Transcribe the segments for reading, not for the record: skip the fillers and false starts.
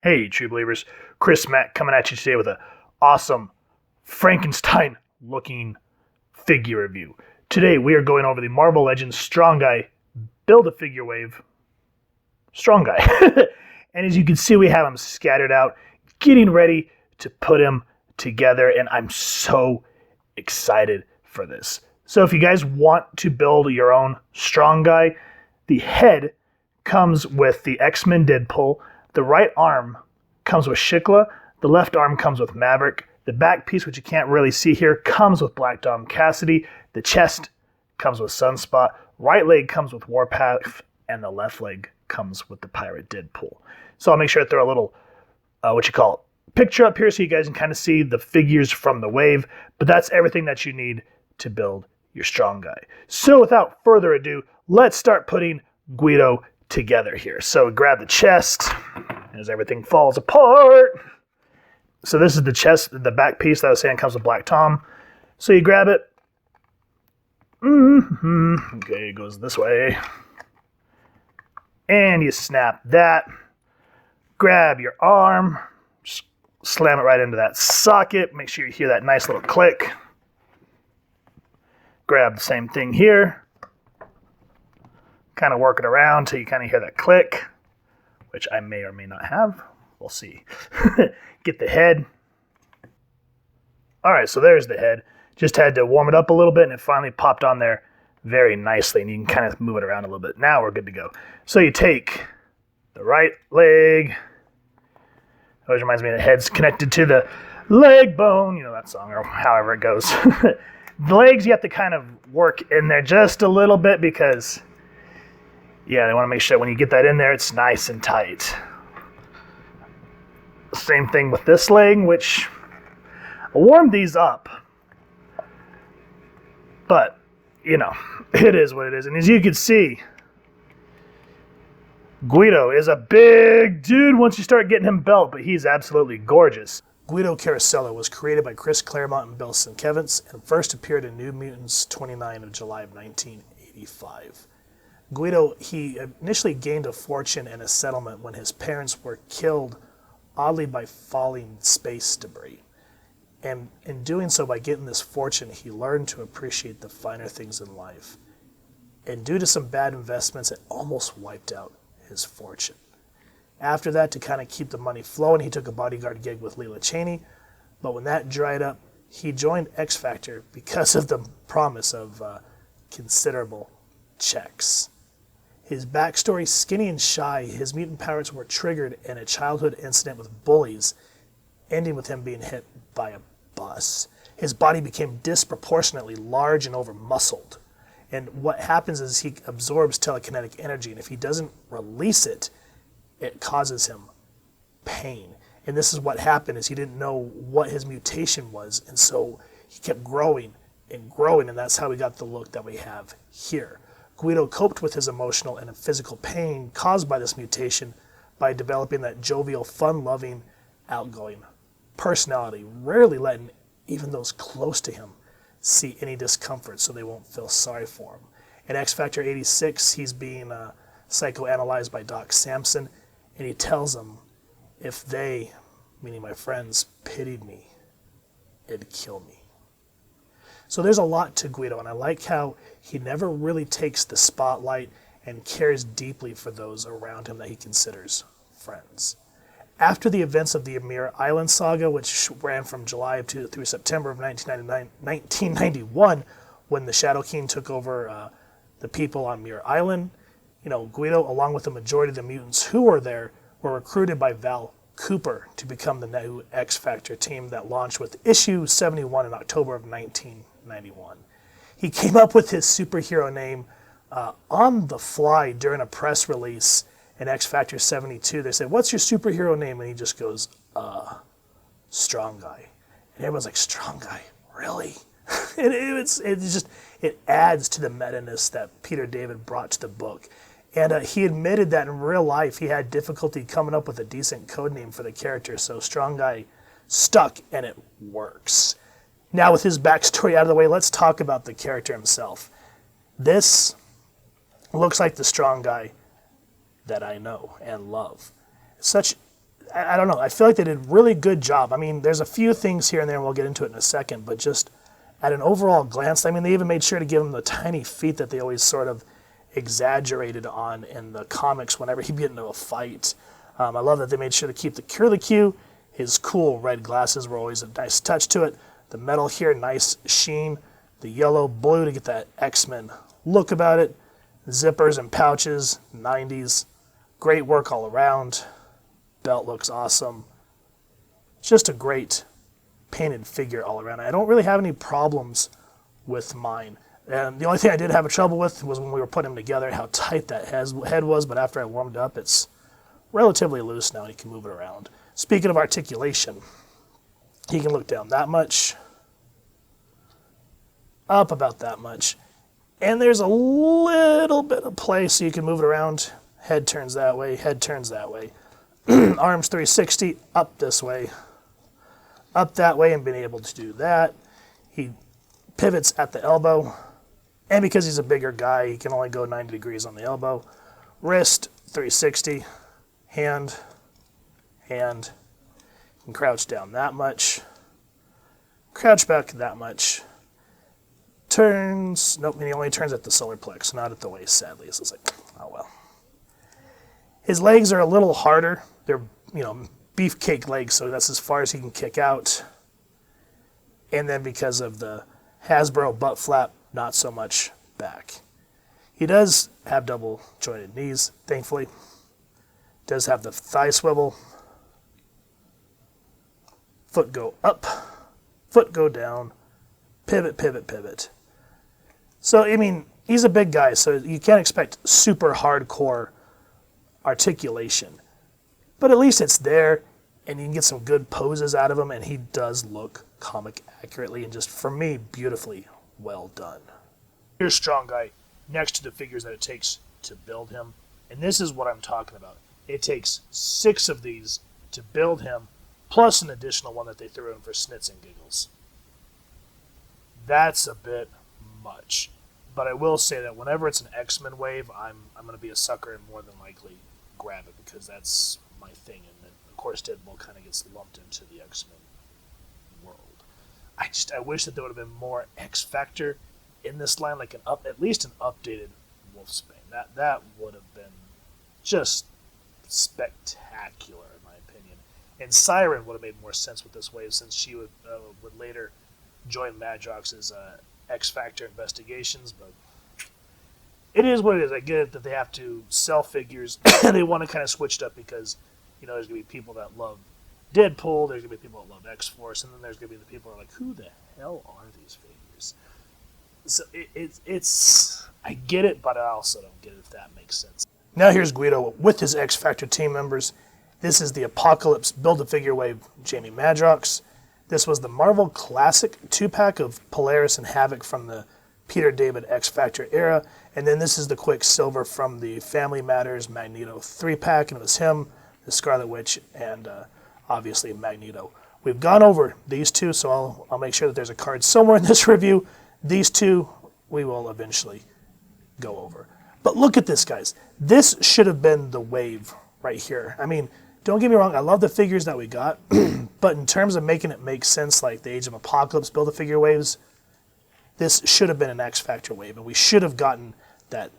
Hey, true believers. Chris Mack coming at you today with an awesome Frankenstein-looking figure review. Today, we are going over the Marvel Legends Strong Guy Build-A-Figure Wave Strong Guy. And as you can see, we have him scattered out, getting ready to put him together, and I'm so excited for this. So if you guys want to build your own Strong Guy, the head comes with the X-Men Deadpool. The right arm comes with Shikla. The left arm comes with Maverick. The back piece, which you can't really see here, comes with Black Dom Cassidy. The chest comes with Sunspot. Right leg comes with Warpath. And the left leg comes with the Pirate Deadpool. So I'll make sure to throw a little, picture up here so you guys can kind of see the figures from the wave. But that's everything that you need to build your Strong Guy. So without further ado, let's start putting Guido together here. So grab the chest as everything falls apart. So this is the chest, the back piece that I was saying comes with Black Tom. So you grab it. Okay, it goes this way. And you snap that. Grab your arm. Just slam it right into that socket. Make sure you hear that nice little click. Grab the same thing here. Kind of work it around until you kind of hear that click, which I may or may not have. We'll see. Get the head. All right, so there's the head. Just had to warm it up a little bit, and it finally popped on there very nicely, and you can kind of move it around a little bit. Now we're good to go. So you take the right leg. Always reminds me the head's connected to the leg bone. You know that song, or however it goes. The legs, you have to kind of work in there just a little bit because, yeah, they want to make sure when you get that in there, it's nice and tight. Same thing with this leg, which I warmed these up. But, you know, it is what it is. And as you can see, Guido is a big dude once you start getting him built, but he's absolutely gorgeous. Guido Carosella was created by Chris Claremont and Bill Sienkiewicz and first appeared in New Mutants 29 of July of 1985. Guido, he initially gained a fortune and a settlement when his parents were killed, oddly, by falling space debris. And in doing so, by getting this fortune, he learned to appreciate the finer things in life. And due to some bad investments, it almost wiped out his fortune. After that, to kind of keep the money flowing, he took a bodyguard gig with Leela Cheney. But when that dried up, he joined X Factor because of the promise of considerable checks. His backstory, skinny and shy, his mutant powers were triggered in a childhood incident with bullies, ending with him being hit by a bus. His body became disproportionately large and over-muscled. And what happens is he absorbs telekinetic energy, and if he doesn't release it, it causes him pain. And this is what happened, is he didn't know what his mutation was, and so he kept growing, and that's how we got the look that we have here. Guido coped with his emotional and physical pain caused by this mutation by developing that jovial, fun-loving, outgoing personality, rarely letting even those close to him see any discomfort so they won't feel sorry for him. In X Factor 86, he's being psychoanalyzed by Doc Samson, and he tells them, if they, meaning my friends, pitied me, it'd kill me. So there's a lot to Guido, and I like how he never really takes the spotlight and cares deeply for those around him that he considers friends. After the events of the Amir Island saga, which ran from July through September of 1991, when the Shadow King took over the people on Amir Island, Guido, along with the majority of the mutants who were there, were recruited by Val Cooper to become the new X Factor team that launched with issue 71 in October of 1991. He came up with his superhero name on the fly during a press release in X Factor 72. They said, "What's your superhero name?" And he just goes, Strong Guy. And everyone's like, Strong Guy? Really? And it adds to the meta-ness that Peter David brought to the book. And he admitted that in real life he had difficulty coming up with a decent code name for the character, so Strong Guy stuck, and it works. Now, with his backstory out of the way, let's talk about the character himself. This looks like the Strong Guy that I know and love. I don't know. I feel like they did a really good job. I mean, there's a few things here and there, and we'll get into it in a second, but just at an overall glance, I mean, they even made sure to give him the tiny feet that they always sort of exaggerated on in the comics whenever he'd get into a fight. I love that they made sure to keep the curlicue. His cool red glasses were always a nice touch to it. The metal here, nice sheen. The yellow, blue to get that X-Men look about it. Zippers and pouches, 90s. Great work all around. Belt looks awesome. Just a great painted figure all around. I don't really have any problems with mine. And the only thing I did have trouble with was when we were putting him together, how tight that head was, but after I warmed up, it's relatively loose now and you can move it around. Speaking of articulation, he can look down that much, up about that much, and there's a little bit of play so you can move it around. Head turns that way, head turns that way. Arms 360, up this way, up that way, and being able to do that. He pivots at the elbow, and because he's a bigger guy, he can only go 90 degrees on the elbow. Wrist 360, hand, hand. You can crouch down that much, crouch back that much. Turns, nope, and he only turns at the solar plex, not at the waist, sadly. So it's like, oh well. His legs are a little harder. They're, beefcake legs, so that's as far as he can kick out. And then because of the Hasbro butt flap, not so much back. He does have double jointed knees, thankfully. Does have the thigh swivel. Foot go up, foot go down, pivot, pivot, pivot. So, I mean, he's a big guy, so you can't expect super hardcore articulation. But at least it's there, and you can get some good poses out of him, and he does look comic accurately and just, for me, beautifully well done. Here's Strong Guy next to the figures that it takes to build him, and this is what I'm talking about. It takes 6 of these to build him, plus an additional one that they threw in for snits and giggles. That's a bit much. But I will say that whenever it's an X-Men wave, I'm going to be a sucker and more than likely grab it because that's my thing. And then, of course, Deadpool kind of gets lumped into the X-Men world. I wish that there would have been more X-Factor in this line, like at least an updated Wolfsbane. That would have been just spectacular, in my opinion. And Siren would have made more sense with this wave since she would later join Madrox's X-Factor investigations, but it is what it is. I get it that they have to sell figures, and they want to kind of switch it up because, there's going to be people that love Deadpool, there's going to be people that love X-Force, and then there's going to be the people that are like, who the hell are these figures? So it's I get it, but I also don't get it, if that makes sense. Now here's Guido with his X-Factor team members. This is the Apocalypse Build-A-Figure Wave Jamie Madrox. This was the Marvel Classic 2-pack of Polaris and Havok from the Peter David X-Factor era. And then this is the Quicksilver from the Family Matters Magneto 3-pack. And it was him, the Scarlet Witch, and obviously Magneto. We've gone over these two, so I'll make sure that there's a card somewhere in this review. These two we will eventually go over. But look at this, guys. This should have been the wave right here. I mean, don't get me wrong, I love the figures that we got, but in terms of making it make sense, like the Age of Apocalypse Build-A-Figure waves, this should have been an X-Factor wave, and we should have gotten that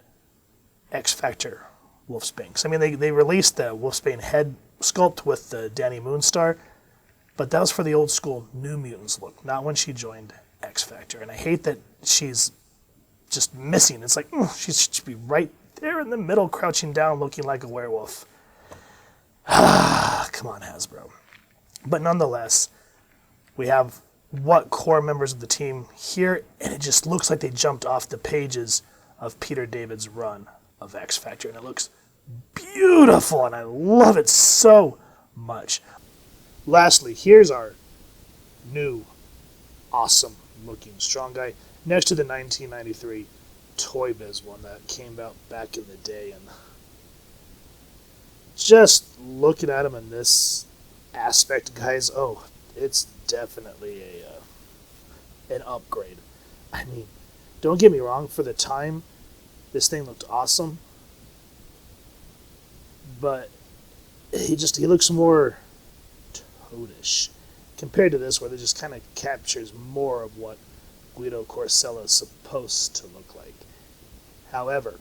X-Factor Wolfsbane. I mean, they released the Wolfsbane head sculpt with the Danny Moonstar, but that was for the old school New Mutants look, not when she joined X-Factor. And I hate that she's just missing. It's like, she should be right there in the middle, crouching down, looking like a werewolf. Come on, Hasbro. But nonetheless, we have what core members of the team here, and it just looks like they jumped off the pages of Peter David's run of X-Factor, and it looks beautiful, and I love it so much. Lastly, here's our new, awesome-looking Strong Guy, next to the 1993 Toy Biz one that came out back in the day, and just looking at him in this aspect, guys, it's definitely an upgrade. I mean, don't get me wrong, for the time, this thing looked awesome, but he looks more toadish, compared to this where it just kind of captures more of what Guido Carosella is supposed to look like. However,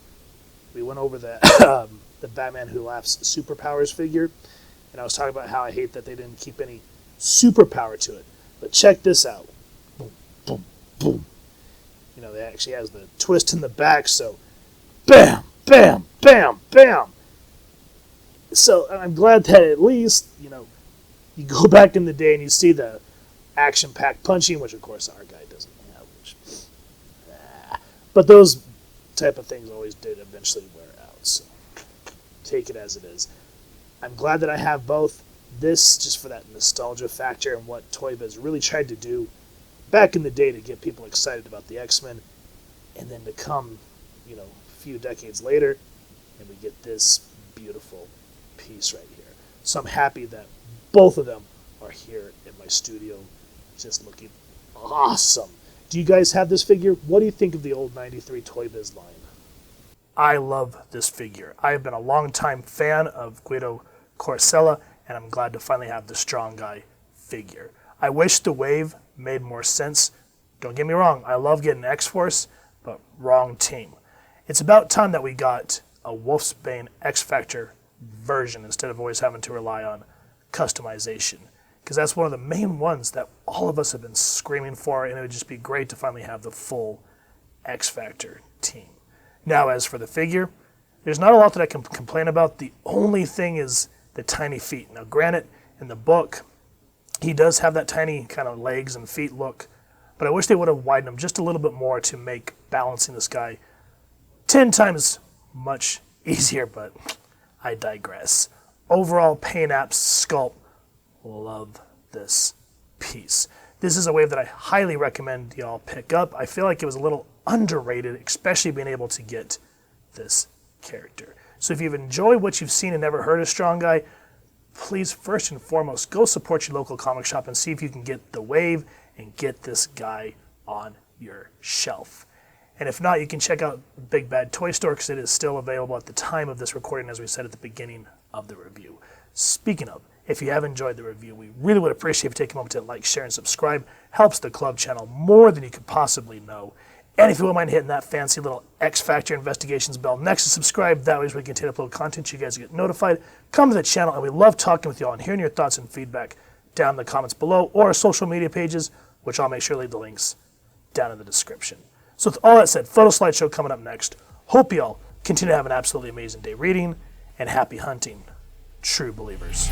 we went over the Batman Who Laughs superpowers figure, and I was talking about how I hate that they didn't keep any superpower to it. But check this out. Boom, boom, boom. You know, it actually has the twist in the back, so bam, bam, bam, bam. So I'm glad that at least, you know, you go back in the day and you see the action-packed punching, which of course our guy doesn't have. But those type of things always did eventually wear out, so take it as it is. I'm glad that I have both. This, just for that nostalgia factor and what Toy Biz really tried to do back in the day to get people excited about the X-Men, and then to come, you know, a few decades later, and we get this beautiful piece right here. So I'm happy that both of them are here in my studio, just looking awesome. Do you guys have this figure? What do you think of the old 93 Toy Biz line? I love this figure. I have been a longtime fan of Guido Carosella, and I'm glad to finally have the Strong Guy figure. I wish the Wave made more sense. Don't get me wrong, I love getting X-Force, but wrong team. It's about time that we got a Wolfsbane X-Factor version instead of always having to rely on customization, because that's one of the main ones that all of us have been screaming for, and it would just be great to finally have the full X-Factor team. Now, as for the figure, there's not a lot that I can complain about. The only thing is the tiny feet. Now, granted, in the book, he does have that tiny kind of legs and feet look, but I wish they would have widened him just a little bit more to make balancing this guy 10 times much easier, but I digress. Overall, Paint Apps Sculpt, love this piece. This is a wave that I highly recommend y'all pick up. I feel like it was a little underrated, especially being able to get this character. So if you've enjoyed what you've seen and never heard of Strong Guy, please first and foremost go support your local comic shop and see if you can get the wave and get this guy on your shelf. And if not, you can check out Big Bad Toy Store because it is still available at the time of this recording, as we said at the beginning of the review. Speaking of, if you have enjoyed the review, we really would appreciate if you take a moment to like, share, and subscribe. Helps the club channel more than you could possibly know. And if you wouldn't mind hitting that fancy little X-Factor Investigations bell next to subscribe, that way as we continue to upload content, you guys get notified. Come to the channel, and we love talking with you all and hearing your thoughts and feedback down in the comments below or our social media pages, which I'll make sure to leave the links down in the description. So with all that said, photo slideshow coming up next. Hope you all continue to have an absolutely amazing day reading, and happy hunting, true believers.